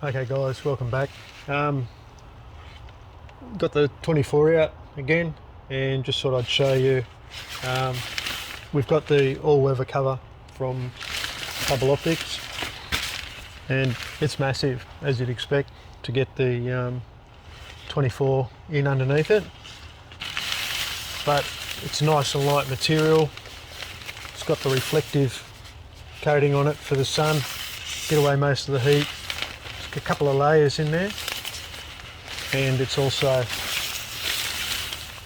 Okay guys, welcome back. Got the 24 out again and just thought I'd show you. We've got the all-weather cover from Hubble Optics and it's massive, as you'd expect, to get the 24 in underneath it. But it's nice and light material. It's got the reflective coating on it for the sun, get away most of the heat. It's got a couple of layers in there, and it's also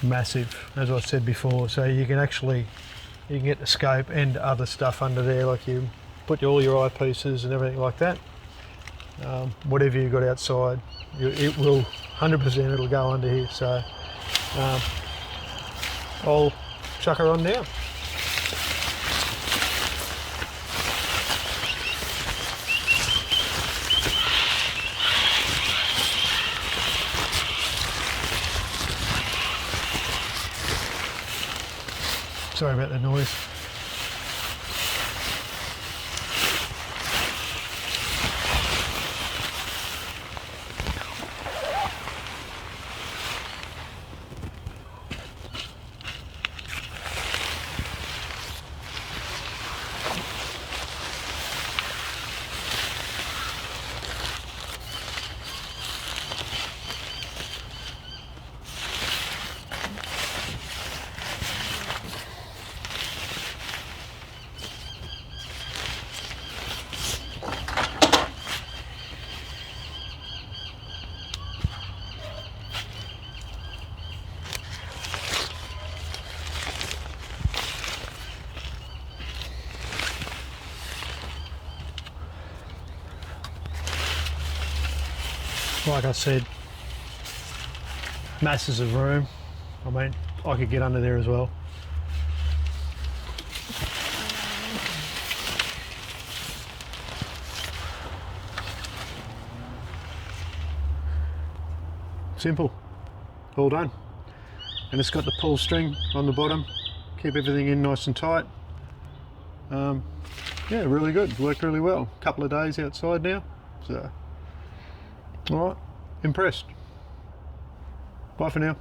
massive, as I said before, so you can get the scope and other stuff under there, like you put all your eyepieces and everything like that. Whatever you've got outside, it will 100%, it'll go under here. So I'll chuck her on now. Sorry about the noise. Like I said, masses of room. I mean, I could get under there as well. Simple, all done. And it's got the pull string on the bottom, keep everything in nice and tight. Yeah, really good, worked really well. Couple of days outside now, so all right, impressed. Bye for now.